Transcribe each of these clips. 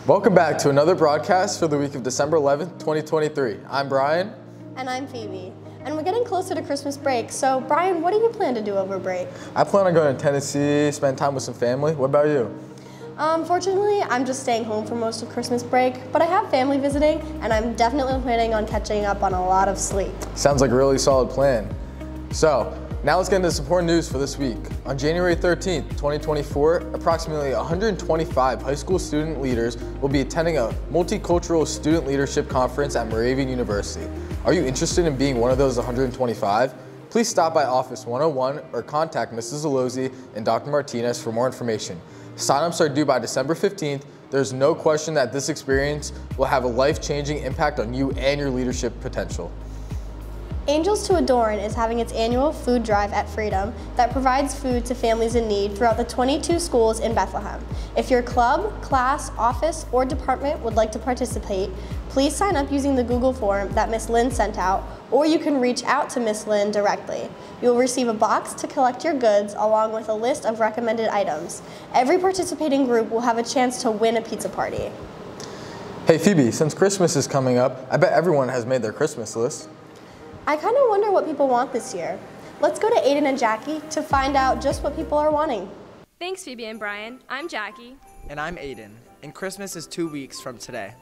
Welcome back to another broadcast for the week of December 11th, 2023. I'm Brian. And I'm Phoebe. And we're getting closer to Christmas break, so Brian, what do you plan to do over break? I plan on going to Tennessee, spend time with some family. What about you? Fortunately, I'm just staying home for most of Christmas break, but I have family visiting, and I'm definitely planning on catching up on a lot of sleep. Sounds like a really solid plan. So, now let's get into some important news for this week. On January 13th, 2024, approximately 125 high school student leaders will be attending a multicultural student leadership conference at Moravian University. Are you interested in being one of those 125? Please stop by Office 101 or contact Mrs. Alozzi and Dr. Martinez for more information. Sign-ups are due by December 15th. There's no question that this experience will have a life-changing impact on you and your leadership potential. Angels to Adorn is having its annual food drive at Freedom that provides food to families in need throughout the 22 schools in Bethlehem. If your club, class, office, or department would like to participate, please sign up using the Google form that Miss Lynn sent out, or you can reach out to Miss Lynn directly. You will receive a box to collect your goods along with a list of recommended items. Every participating group will have a chance to win a pizza party. Hey Phoebe, since Christmas is coming up, I bet everyone has made their Christmas list. I kind of wonder what people want this year. Let's go to Aiden and Jackie to find out just what people are wanting. Thanks, Phoebe and Brian. I'm Jackie. And I'm Aiden, and Christmas is 2 weeks from today.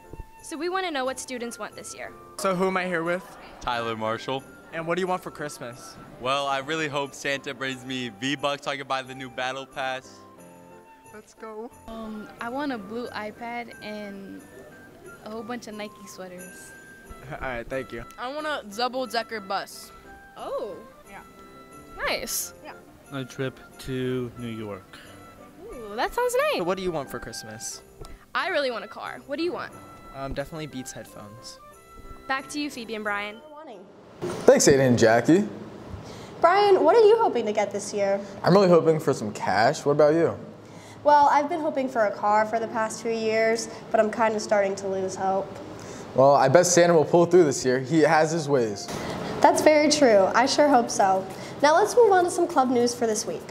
So we want to know what students want this year. So who am I here with? Tyler Marshall. And what do you want for Christmas? Well, I really hope Santa brings me V-Bucks so I can buy the new Battle Pass. Let's go. I want a blue iPad and a whole bunch of Nike sweaters. All right, thank you. I want a double-decker bus. Oh. Yeah. Nice. Yeah. A trip to New York. Ooh, that sounds nice. So what do you want for Christmas? I really want a car. What do you want? Definitely Beats headphones. Back to you, Phoebe and Brian. Thanks, Aiden and Jackie. Brian, what are you hoping to get this year? I'm really hoping for some cash. What about you? Well, I've been hoping for a car for the past few years, but I'm kind of starting to lose hope. Well, I bet Santa will pull through this year. He has his ways. That's very true. I sure hope so. Now let's move on to some club news for this week.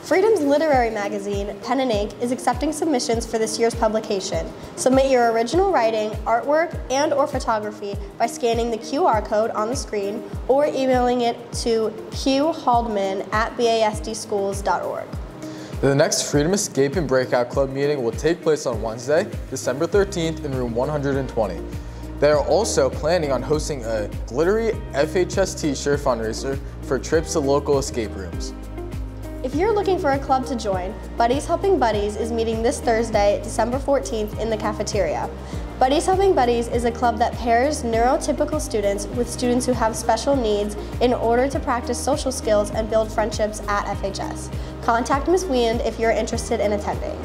Freedom's literary magazine, Pen and Ink, is accepting submissions for this year's publication. Submit your original writing, artwork, and/or photography by scanning the QR code on the screen or emailing it to qhaldeman@basdschools.org. The next Freedom Escape and Breakout Club meeting will take place on Wednesday, December 13th in room 120. They are also planning on hosting a glittery FHS t-shirt fundraiser for trips to local escape rooms. If you're looking for a club to join, Buddies Helping Buddies is meeting this Thursday, December 14th in the cafeteria. Buddies Helping Buddies is a club that pairs neurotypical students with students who have special needs in order to practice social skills and build friendships at FHS. Contact Ms. Weand if you're interested in attending.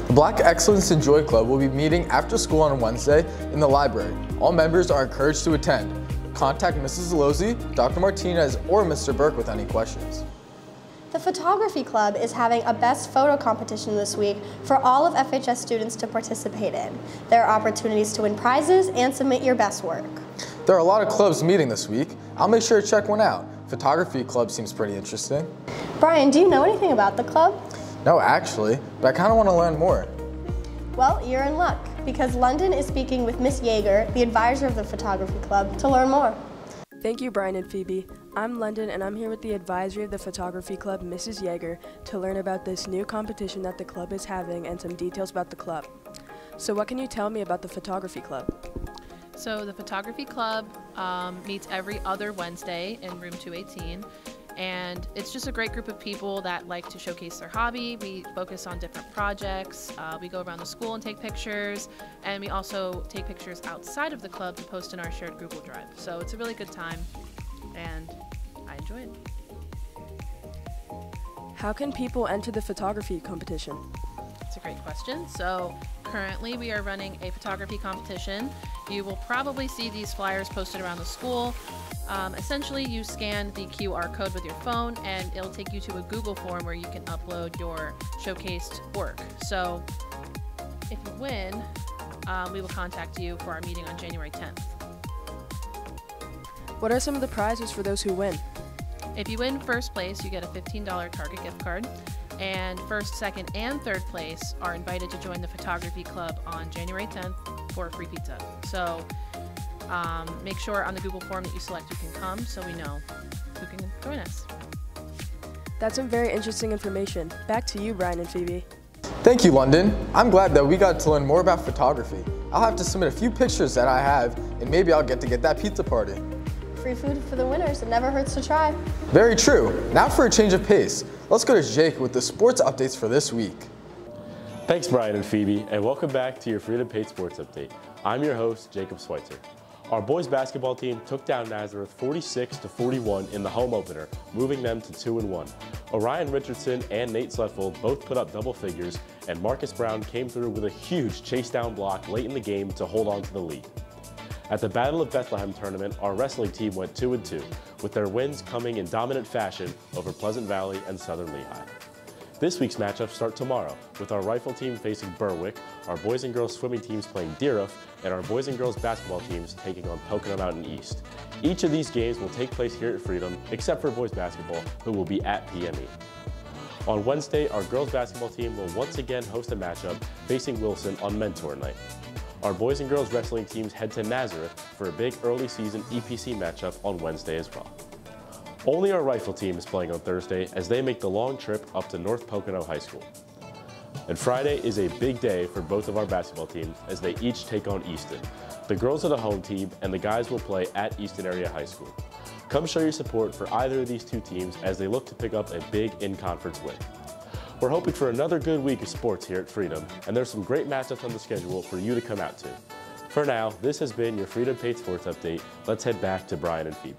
The Black Excellence and Joy Club will be meeting after school on Wednesday in the library. All members are encouraged to attend. Contact Mrs. Alozzi, Dr. Martinez, or Mr. Burke with any questions. The Photography Club is having a best photo competition this week for all of FHS students to participate in. There are opportunities to win prizes and submit your best work. There are a lot of clubs meeting this week. I'll make sure to check one out. Photography Club seems pretty interesting. Brian, do you know anything about the club? No, actually, but I kind of want to learn more. Well, you're in luck, because London is speaking with Miss Yeager, the advisor of the Photography Club, to learn more. Thank you, Brian and Phoebe. I'm London, and I'm here with the advisory of the Photography Club, Mrs. Yeager, to learn about this new competition that the club is having and some details about the club. So what can you tell me about the Photography Club? So the Photography Club meets every other Wednesday in room 218. And it's just a great group of people that like to showcase their hobby. We focus on different projects. We go around the school and take pictures. And we also take pictures outside of the club to post in our shared Google Drive. So it's a really good time, and I enjoy it. How can people enter the photography competition? It's a great question. So currently we are running a photography competition. You will probably see these flyers posted around the school. Essentially, you scan the QR code with your phone and it'll take you to a Google form where you can upload your showcased work. So If you win, we will contact you for our meeting on January 10th. What are some of the prizes for those who win? If you win first place, you get a $15 Target gift card. And first, second, and third place are invited to join the photography club on January 10th for a free pizza. So make sure on the Google form that you select who can come so we know who can join us. That's some very interesting information. Back to you, Brian and Phoebe. Thank you, London. I'm glad that we got to learn more about photography. I'll have to submit a few pictures that I have, and maybe I'll get to get that pizza party. Free food for the winners. It never hurts to try. Very true. Now for a change of pace, let's go to Jake with the sports updates for this week. Thanks, Brian and Phoebe, and welcome back to your Freedom Paid Sports Update. I'm your host, Jacob Schweitzer. Our boys basketball team took down Nazareth 46-41 in the home opener, moving them to 2-1. Orion Richardson and Nate Sletfold both put up double figures, and Marcus Brown came through with a huge chase down block late in the game to hold on to the lead. At the Battle of Bethlehem tournament, our wrestling team went 2-2, with their wins coming in dominant fashion over Pleasant Valley and Southern Lehigh. This week's matchups start tomorrow, with our rifle team facing Berwick, our boys and girls swimming teams playing Deerhoof, and our boys and girls basketball teams taking on Pocono Mountain East. Each of these games will take place here at Freedom, except for boys basketball, who will be at PME. On Wednesday, our girls basketball team will once again host a matchup facing Wilson on Mentor Night. Our boys and girls wrestling teams head to Nazareth for a big early season EPC matchup on Wednesday as well. Only our rifle team is playing on Thursday as they make the long trip up to North Pocono High School. And Friday is a big day for both of our basketball teams as they each take on Easton. The girls are the home team and the guys will play at Easton Area High School. Come show your support for either of these two teams as they look to pick up a big in-conference win. We're hoping for another good week of sports here at Freedom, and there's some great matchups on the schedule for you to come out to. For now, this has been your Freedom Paid Sports Update. Let's head back to Brian and Phoebe.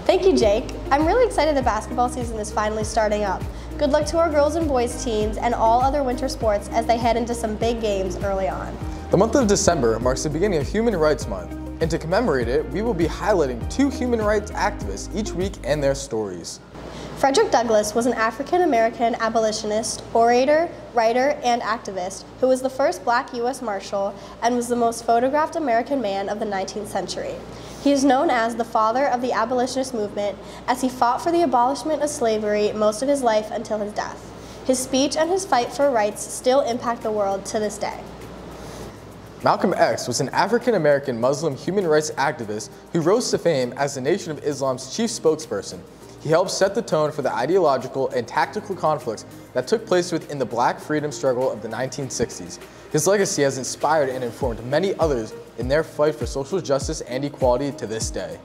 Thank you, Jake. I'm really excited the basketball season is finally starting up. Good luck to our girls and boys teams and all other winter sports as they head into some big games early on. The month of December marks the beginning of Human Rights Month, and to commemorate it, we will be highlighting 2 human rights activists each week and their stories. Frederick Douglass was an African-American abolitionist, orator, writer, and activist who was the first black U.S. Marshal and was the most photographed American man of the 19th century. He is known as the father of the abolitionist movement as he fought for the abolishment of slavery most of his life until his death. His speech and his fight for rights still impact the world to this day. Malcolm X was an African-American Muslim human rights activist who rose to fame as the Nation of Islam's chief spokesperson. He helped set the tone for the ideological and tactical conflicts that took place within the black freedom struggle of the 1960s. His legacy has inspired and informed many others in their fight for social justice and equality to this day.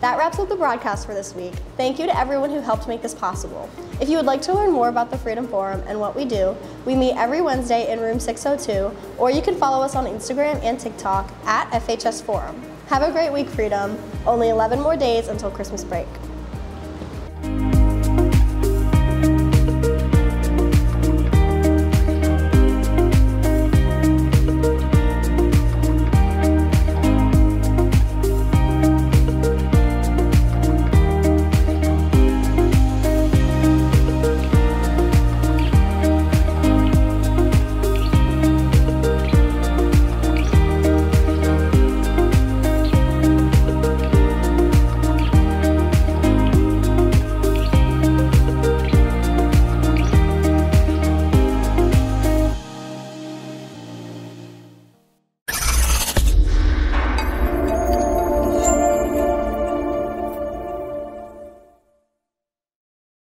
That wraps up the broadcast for this week. Thank you to everyone who helped make this possible. If you would like to learn more about the Freedom Forum and what we do, we meet every Wednesday in room 602, or you can follow us on Instagram and TikTok at FHS Forum. Have a great week, Freedom. Only 11 more days until Christmas break.